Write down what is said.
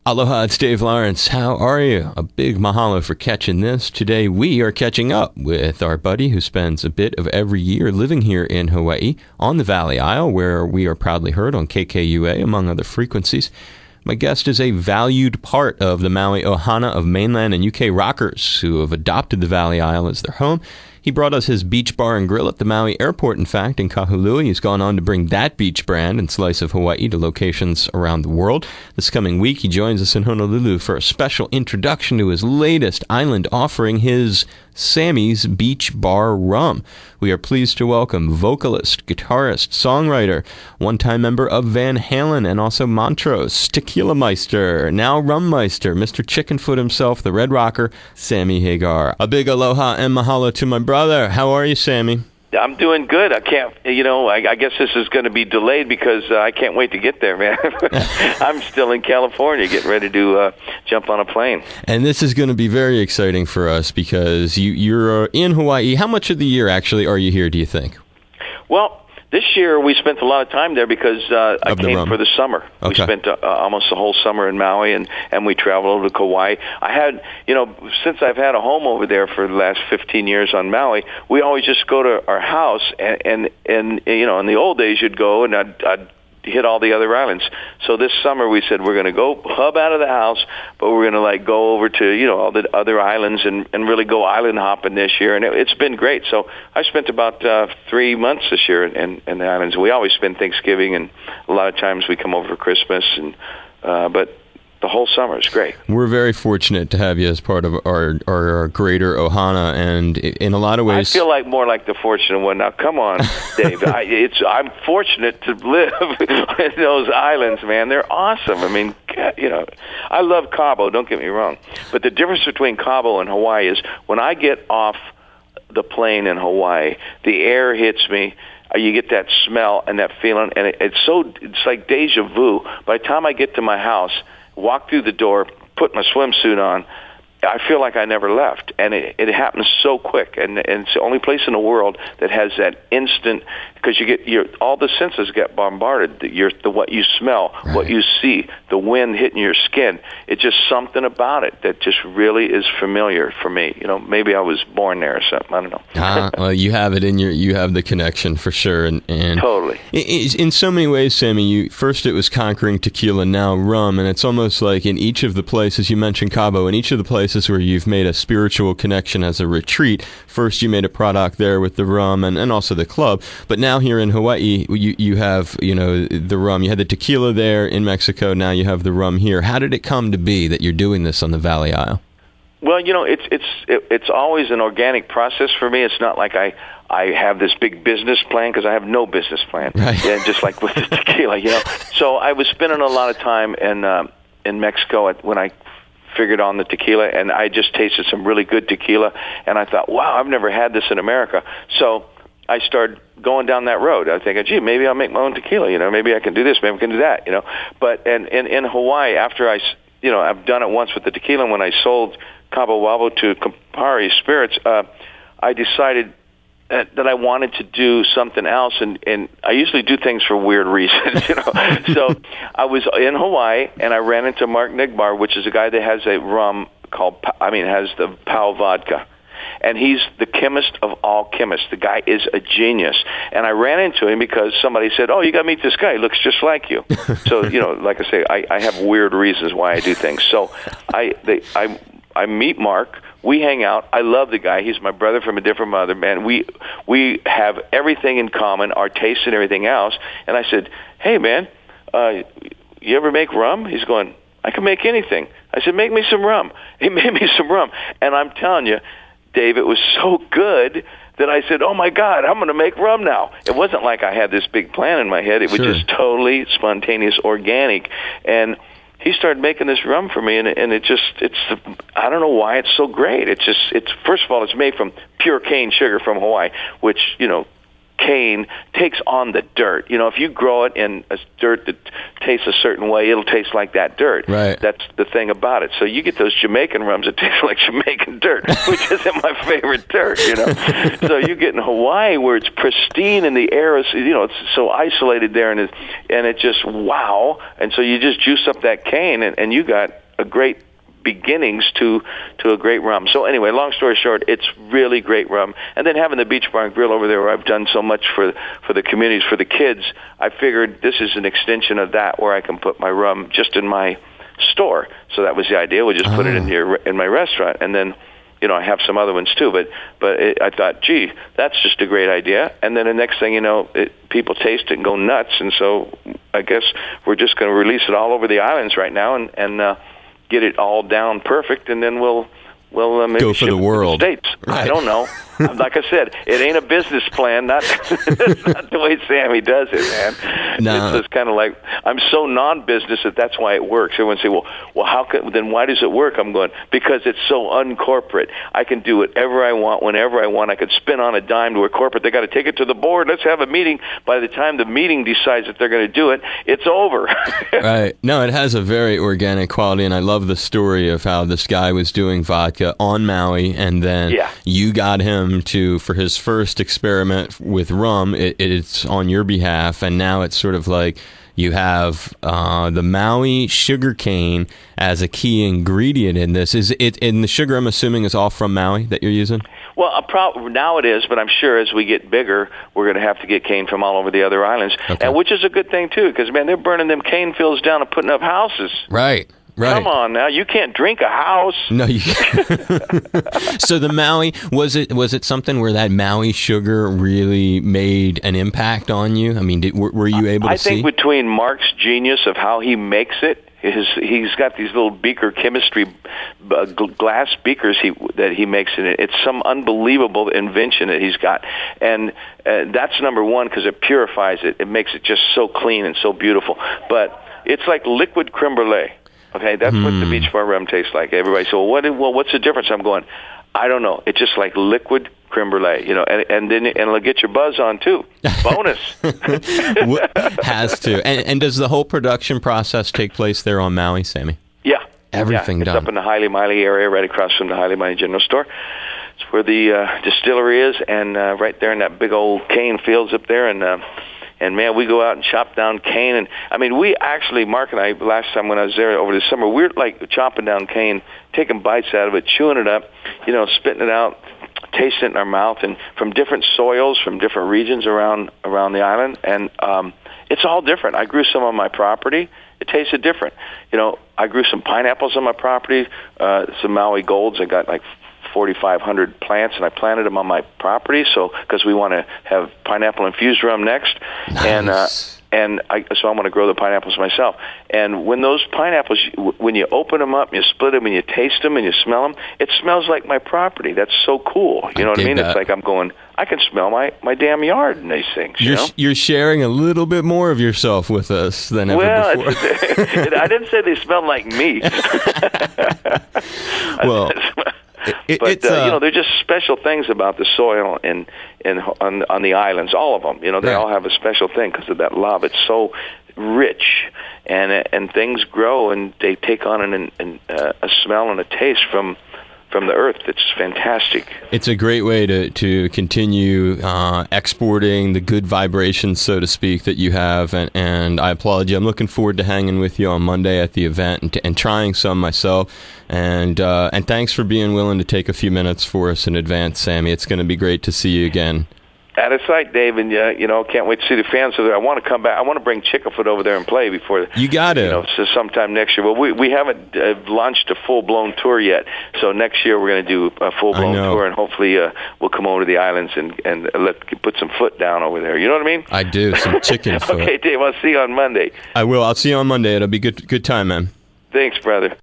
Aloha, it's Dave Lawrence. How are you? A big mahalo for catching this. Today we are catching up with our buddy who spends a bit of every year living here in Hawaii on the Valley Isle, where we are proudly heard on KKUA, among other frequencies. My guest is a valued part of the Maui Ohana of mainland and UK rockers who have adopted the Valley Isle as their home. He brought us his beach bar and grill at the Maui airport, in fact, in Kahului. He's gone on to bring that beach brand and slice of Hawaii to locations around the world. This coming week, he joins us in Honolulu for a special introduction to his latest island offering, his Sammy's Beach Bar Rum. We are pleased to welcome vocalist, guitarist, songwriter, one-time member of Van Halen and also Montrose, Tequila Meister, now Rum Meister, Mr. Chickenfoot himself, the Red Rocker, Sammy Hagar. A big aloha and mahalo to my brother. How are you, Sammy? I'm doing good. I can't, I guess this is going to be delayed because I can't wait to get there, man. I'm still in California getting ready to jump on a plane. And this is going to be very exciting for us because you're in Hawaii. How much of the year actually are you here, do you think? Well, this year we spent a lot of time there because I came for the summer. Okay. We spent almost the whole summer in Maui, and we traveled over to Kauai. I had, since I've had a home over there for the last 15 years on Maui, we always just go to our house, and in the old days you'd go and I'd hit all the other islands. So this summer we said we're going to go hub out of the house, but we're going to go over to all the other islands and really go island hopping this year, and it's been great. So I spent about 3 months this year in the islands. We always spend Thanksgiving, and a lot of times we come over for Christmas, and but the whole summer is great. We're very fortunate to have you as part of our greater Ohana, and in a lot of ways... I feel more like the fortunate one. Now, come on, Dave. I'm fortunate to live in those islands, man. They're awesome. I mean, I love Cabo, don't get me wrong. But the difference between Cabo and Hawaii is when I get off the plane in Hawaii, the air hits me. You get that smell and that feeling, and it's like deja vu. By the time I get to my house, walk through the door, put my swimsuit on, I feel like I never left, and it happens so quick, and it's the only place in the world that has that instant, because all the senses get bombarded. What you smell, right, what you see, the wind hitting your skin. It's just something about it that just really is familiar for me. Maybe I was born there or something. I don't know. Well, you have it you have the connection for sure, and totally. In so many ways, Sammy. First it was conquering tequila, now rum, and it's almost like in each of the places you mentioned, Cabo, in each of the places where you've made a spiritual connection as a retreat. First you made a product there with the rum and also the club, but now here in Hawaii you have the rum. You had the tequila there in Mexico, now you have the rum here. How did it come to be that you're doing this on the Valley Isle? Well, it's always an organic process for me. It's not like I have this big business plan, because I have no business plan. Right. Yeah, just like with the tequila, So I was spending a lot of time in Mexico when I figured on the tequila, and I just tasted some really good tequila, and I thought, wow, I've never had this in America. So I started going down that road. I think, gee, maybe I'll make my own tequila. Maybe I can do this, maybe I can do that. But in Hawaii, after I've done it once with the tequila. When I sold Cabo Wabo to Campari Spirits, I decided that I wanted to do something else, and I usually do things for weird reasons, So I was in Hawaii, and I ran into Mark Nigbar, which is a guy that has a rum has the Pau vodka. And he's the chemist of all chemists. The guy is a genius. And I ran into him because somebody said, oh, you got to meet this guy. He looks just like you. So, like I say, I have weird reasons why I do things. So I meet Mark. We hang out. I love the guy. He's my brother from a different mother, man. We have everything in common, our taste and everything else. And I said, hey, man, you ever make rum? He's going, I can make anything. I said, make me some rum. He made me some rum. And I'm telling you, Dave, it was so good that I said, oh, my God, I'm going to make rum now. It wasn't like I had this big plan in my head. It was just totally spontaneous, organic. And he started making this rum for me, and I don't know why it's so great. It's first of all, it's made from pure cane sugar from Hawaii, which, cane takes on the dirt. You know, if you grow it in a dirt that tastes a certain way, it'll taste like that dirt. Right. That's the thing about it. So you get those Jamaican rums that taste like Jamaican dirt, which isn't my favorite dirt, you know. So you get in Hawaii where it's pristine and the air is, you know, it's so isolated there, and it just, wow. And so you just juice up that cane, and you got a great beginnings to a great rum. So anyway, long story short, it's really great rum. And then having the Beach Bar and Grill over there where I've done so much for the communities, for the kids, I figured this is an extension of that where I can put my rum just in my store. So that was the idea. We'll just put it in my restaurant, and then, you know, I have some other ones too, but I thought, gee, that's just a great idea. And then the next thing you know, people taste it and go nuts. And so I guess we're just going to release it all over the islands right now, and get it all down perfect, and then we'll maybe go for the world. To the States. Right. I don't know. Like I said, it ain't a business plan. That's not the way Sammy does it, man. No. It's just kind of like, I'm so non-business that's why it works. Everyone say, well, then why does it work? I'm going, because it's so uncorporate. I can do whatever I want, whenever I want. I could spin on a dime to a corporate. They got to take it to the board. Let's have a meeting. By the time the meeting decides that they're going to do it, it's over. Right. No, it has a very organic quality, and I love the story of how this guy was doing vodka on Maui, and then you got him for his first experiment with rum. It's on your behalf, and now it's sort of like you have the Maui sugar cane as a key ingredient in this. Is it in the sugar? I'm assuming is all from Maui that you're using. Well, now it is, but I'm sure as we get bigger, we're going to have to get cane from all over the other islands, and which is a good thing too, because man, they're burning them cane fields down and putting up houses. Right. Right. Come on now, you can't drink a house. No, you can't. So the Maui, was it something where that Maui sugar really made an impact on you? I mean, were you able to see? I think between Mark's genius of how he makes it, he's got these little beaker chemistry, glass beakers that he makes in it. It's some unbelievable invention that he's got, and that's number one because it purifies it. It makes it just so clean and so beautiful. But it's like liquid creme brulee. Okay, that's what the Beach Bar rum tastes like. Everybody says, well, what's the difference? I'm going, I don't know. It's just like liquid creme brulee, you know, and then it'll get your buzz on too. Bonus. Has to. And does the whole production process take place there on Maui, Sammy? Yeah. Everything done. It's up in the Haile Miley area, right across from the Haile Miley General Store. It's where the distillery is, and right there in that big old cane fields up there, and man, we go out and chop down cane. And I mean, we actually, Mark and I, last time when I was there over the summer, we were like chopping down cane, taking bites out of it, chewing it up, you know, spitting it out, tasting it in our mouth, and from different soils, from different regions around the island. And it's all different. I grew some on my property. It tasted different. You know, I grew some pineapples on my property, some Maui Golds. I got like 4,500 plants, and I planted them on my property. So, because we want to have pineapple infused rum next, nice. So I'm going to grow the pineapples myself. And when those pineapples, when you open them up, and you split them, and you taste them, and you smell them, it smells like my property. That's so cool. You know what I mean? That. It's like I'm going, I can smell my damn yard in these things. You're sharing a little bit more of yourself with us than ever before. I didn't say they smelled like me. Well. But you know, they're just special things about the soil and on the islands, all of them. You know, they all have a special thing because of that love. It's so rich, and things grow, and they take on a smell and a taste from the earth. It's fantastic. It's a great way to continue exporting the good vibrations, so to speak, that you have, and I applaud you. I'm looking forward to hanging with you on Monday at the event and trying some myself. And thanks for being willing to take a few minutes for us in advance, Sammy. It's going to be great to see you again. Out of sight, Dave, and you know, can't wait to see the fans. So I want to come back. I want to bring Chickafoot over there and play before. You got to. You know, so sometime next year. Well, we haven't launched a full blown tour yet. So next year we're going to do a full blown tour, and hopefully we'll come over to the islands and put some foot down over there. You know what I mean? I do. Some chicken foot. Okay, Dave. I'll see you on Monday. I will. I'll see you on Monday. It'll be good time, man. Thanks, brother.